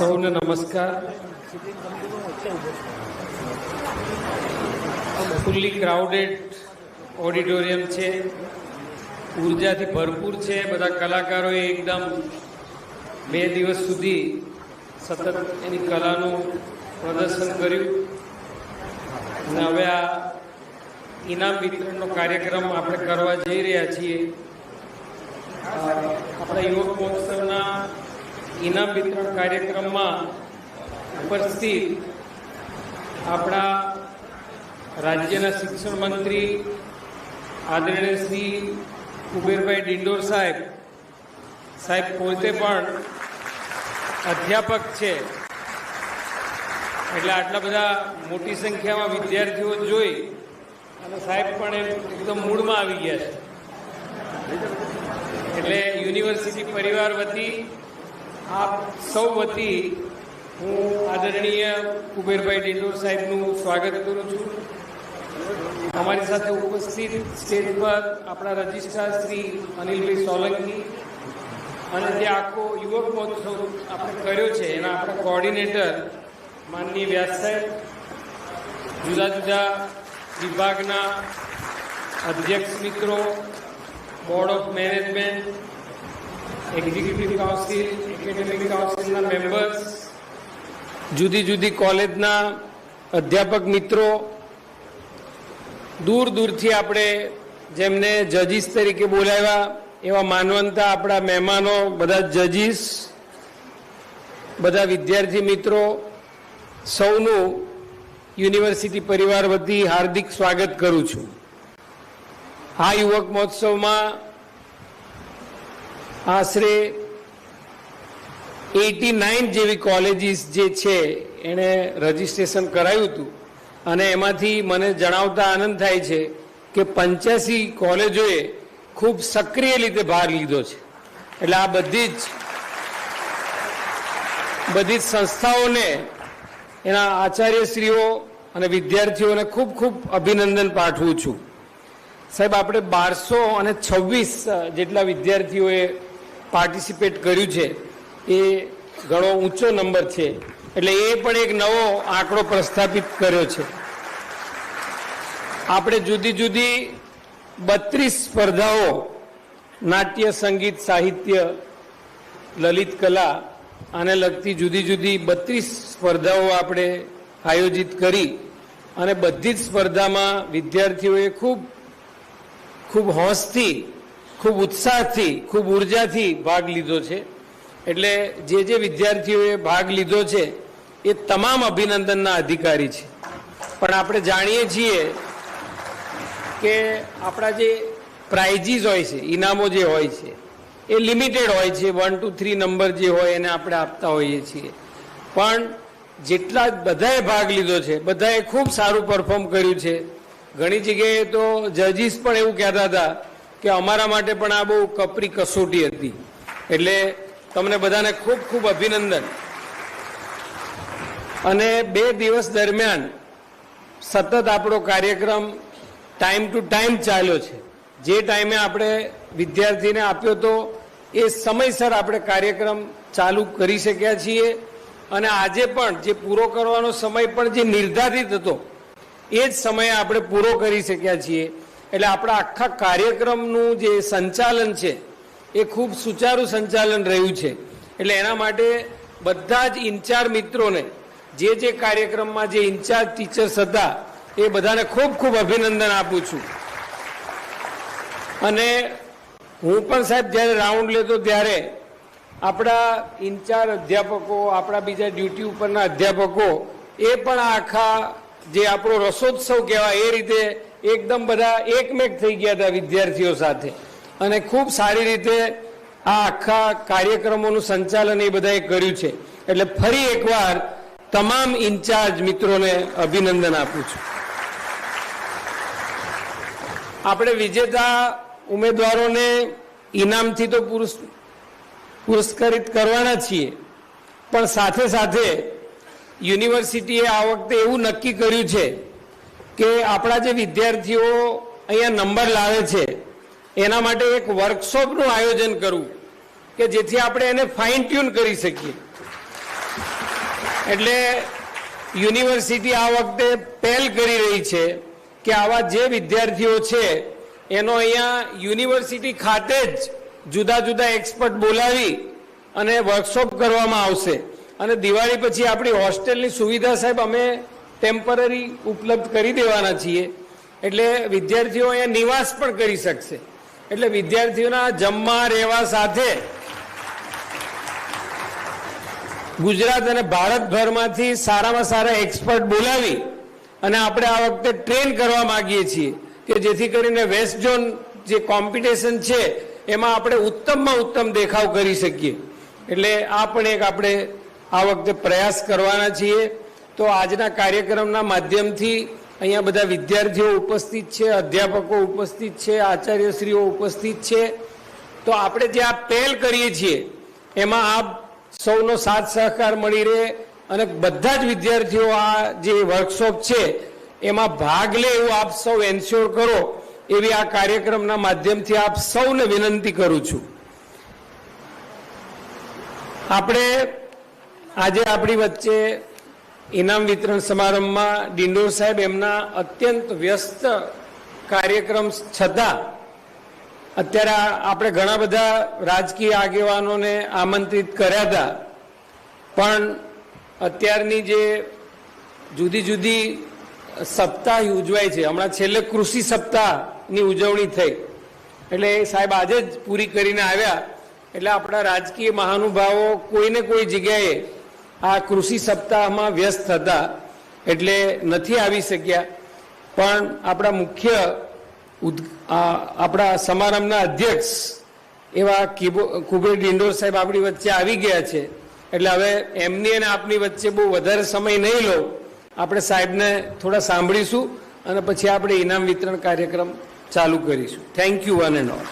સૌને નમસ્કાર. Fully crowded auditorium છે, ઉર્જાથી ભરપૂર છે. બધા કલાકારોએ એકદમ 2 દિવસ સુધી સતત એની કલાનું પ્રદર્શન કર્યું અને હવે આ ઇનામ વિતરણનો કાર્યક્રમ આપણે કરવા જઈ રહ્યા છીએ. આપણા યુવક મહોત્સવના ઇનામ વિતરણ કાર્યક્રમમાં ઉપસ્થિત આપણા રાજ્યના શિક્ષણ મંત્રી આદરણીય શ્રી કુબેરભાઈ ડિંડોર સાહેબ પોતે પણ અધ્યાપક છે, એટલે આટલા બધા મોટી સંખ્યામાં વિદ્યાર્થીઓ જોઈ અને સાહેબ પણ એકદમ મૂડમાં આવી ગયા છે. એટલે યુનિવર્સિટી પરિવાર વતી આપ સૌ વતી હું આદરણીય કુબેરભાઈ ડિંડોર સાહેબનું સ્વાગત કરું છું. અમારી સાથે ઉપસ્થિત સ્ટેજ પર આપણા રજિસ્ટ્રાર શ્રી અનિલભાઈ સોલંકી અને જે આખો યુવક મહોત્સવ આપણે કર્યો છે એના આપણા કોઓર્ડિનેટર માનનીય વ્યાસ સાહેબ, જુદા જુદા વિભાગના અધ્યક્ષ મિત્રો, board of management, executive council, academic કાઉન્સિલના મેમ્બર્સ, જુદી જુદી કોલેજના અધ્યાપક મિત્રો, દૂર દૂરથી આપણે જેમને જજીસ તરીકે બોલાવ્યા એવા માનવંતા આપણા મહેમાનો, બધા જજીસ, બધા વિદ્યાર્થી મિત્રો, સૌનું યુનિવર્સિટી પરિવાર વતી હાર્દિક સ્વાગત કરું છું. આ યુવક મહોત્સવમાં આશરે 89 જેવી કોલેજીસ જે છે એણે રજીસ્ટ્રેશન કરાવ્યું હતું અને એમાંથી મને જણાવતા આનંદ થાય છે કે 85 કોલેજોએ ખૂબ સક્રિય રીતે ભાગ લીધો છે. એટલે આ બધી જ સંસ્થાઓને, એના આચાર્યશ્રીઓ અને વિદ્યાર્થીઓને ખૂબ ખૂબ અભિનંદન પાઠવું છું. સાહેબ, આપણે 1226 જેટલા વિદ્યાર્થીઓએ પાર્ટિસિપેટ કર્યું છે, એ ઘણો ઊંચો નંબર છે. એટલે એ પણ એક નવો આંકડો પ્રસ્થાપિત કર્યો છે. આપણે જુદી જુદી 32 સ્પર્ધાઓ, નાટ્ય, સંગીત, સાહિત્ય, લલિત કલા આને લગતી જુદી જુદી 32 સ્પર્ધાઓ આપણે આયોજિત કરી અને બધી જ સ્પર્ધામાં વિદ્યાર્થીઓએ ખૂબ હોંશથી, ખૂબ ઉત્સાહથી, ખૂબ ઉર્જાથી ભાગ લીધો છે. એટલે જે વિદ્યાર્થીઓએ ભાગ લીધો છે એ તમામ અભિનંદનના અધિકારી છે. પણ આપણે જાણીએ છીએ કે આપણા જે પ્રાઇઝીસ હોય છે, ઇનામો જે હોય છે એ લિમિટેડ હોય છે. 1 to 3 નંબર જે હોય એને આપણે આપતા હોઈએ છીએ. પણ જેટલા બધાએ ભાગ લીધો છે બધાએ ખૂબ સારું પરફોર્મ કર્યું છે. ઘણી જગ્યાએ તો જજીસ પણ એવું કહેતા હતા કે અમારા માટે પણ આ બહુ કપરી કસોટી હતી. એટલે તમને બધાને ખૂબ ખૂબ અભિનંદન. અને 2 દિવસ દરમિયાન સતત આપણો કાર્યક્રમ ટાઈમ ટુ ટાઈમ ચાલ્યો છે. જે ટાઈમે આપણે વિદ્યાર્થીને આપ્યો તો એ સમયસર આપણે કાર્યક્રમ ચાલુ કરી શક્યા છીએ. અને આજે પણ જે પૂરો કરવાનો સમય પણ જે નિર્ધારિત હતો એ જ સમયે આપણે પૂરો કરી શક્યા છીએ. એટલે આપણા આખા કાર્યક્રમનું જે સંચાલન છે એ ખૂબ સુચારું સંચાલન રહ્યું છે. એટલે એના માટે બધા જ ઇન્ચાર્જ મિત્રોને, જે કાર્યક્રમમાં જે ઇન્ચાર્જ ટીચર્સ હતા એ બધાને ખૂબ ખૂબ અભિનંદન આપું છું. અને હું પણ સાહેબ જ્યારે રાઉન્ડ લેતો ત્યારે આપણા ઇન્ચાર્જ અધ્યાપકો, આપણા બીજા ડ્યુટી ઉપરના અધ્યાપકો એ પણ આખા જે આપણો રસોત્સવ કહેવાય એ રીતે એકદમ બધા એકમેક થઈ ગયા હતા વિદ્યાર્થીઓ સાથે અને ખૂબ સારી રીતે આ આખા કાર્યક્રમોનું સંચાલન એ બધાએ કર્યું છે. એટલે ફરી એકવાર તમામ ઇન્ચાર્જ મિત્રોને અભિનંદન આપું છું. આપણે વિજેતા ઉમેદવારોને ઇનામથી તો પુરસ્કૃત કરવાના છીએ, પણ સાથે સાથે યુનિવર્સિટીએ આ વખતે એવું નક્કી કર્યું છે કે આપણા જે વિદ્યાર્થીઓ અહીંયા નંબર લાવે છે એના માટે એક વર્કશોપનું આયોજન કરવું કે જેથી આપણે એને ફાઇન ટ્યુન કરી શકીએ. એટલે યુનિવર્સિટી આ વખતે પહેલ કરી રહી છે કે આવા જે વિદ્યાર્થીઓ છે એનો અહીંયા યુનિવર્સિટી ખાતે જ જુદા જુદા એક્સપર્ટ બોલાવી અને વર્કશોપ કરવામાં આવશે અને દિવાળી પછી આપણી હોસ્ટેલની સુવિધા સાહેબ અમે ટેમ્પરરી ઉપલબ્ધ કરી દેવાના છીએ એટલે વિદ્યાર્થીઓ અહીંયા નિવાસ પણ કરી શકશે એટલે વિદ્યાર્થીઓના જમવા રહેવા સાથે ગુજરાત અને ભારતભરમાંથી સારામાં સારા એક્સપર્ટ બોલાવી અને આપણે આ વખતે ટ્રેન કરવા માંગીએ છીએ કે જેથી કરીને વેસ્ટ ઝોન જે કોમ્પિટિશન છે એમાં આપણે ઉત્તમમાં ઉત્તમ દેખાવ કરી શકીએ એટલે આ પણ એક આપણે આ વખતે પ્રયાસ કરવાના છીએ તો આજના કાર્યક્રમના માધ્યમથી અહીંયા બધા વિદ્યાર્થીઓ ઉપસ્થિત છે અધ્યાપકો ઉપસ્થિત છે આચાર્યશ્રીઓ ઉપસ્થિત છે તો આપણે જે આ પહેલ કરીએ છીએ એમાં આપ સૌનો સાથ સહકાર મળી રહે અને બધા જ વિદ્યાર્થીઓ આ જે વર્કશોપ છે એમાં ભાગ લે એવું આપ સૌ એન્શ્યોર કરો એવી આ કાર્યક્રમના માધ્યમથી આપ સૌને વિનંતી કરું છું આપણે આજે આપણી વચ્ચે ઇનામ વિતરણ સમારંભમાં ડિંડોર સાહેબ એમના અત્યંત વ્યસ્ત કાર્યક્રમ છતાં અત્યારે આપણે ઘણા બધા રાજકીય આગેવાનોને આમંત્રિત કર્યા હતા પણ અત્યારની જે જુદી જુદી સપ્તાહ ઉજવાય છે હમણાં છેલ્લે કૃષિ સપ્તાહની ઉજવણી થઈ એટલે એ સાહેબ આજે જ પૂરી કરીને આવ્યા એટલે આપણા રાજકીય મહાનુભાવો કોઈને કોઈ જગ્યાએ આ કૃષિ સપ્તાહમાં વ્યસ્ત હતા એટલે નથી આવી શક્યા પણ આપણા મુખ્ય આપણા સમારંભના અધ્યક્ષ એવા કુબેર ડિંડોર સાહેબ આપણી વચ્ચે આવી ગયા છે એટલે હવે એમની અને આપની વચ્ચે બહુ વધારે સમય નહીં લો આપણે સાહેબને થોડા સાંભળીશું અને પછી આપણે ઇનામ વિતરણ કાર્યક્રમ ચાલુ કરીશું thank you one and all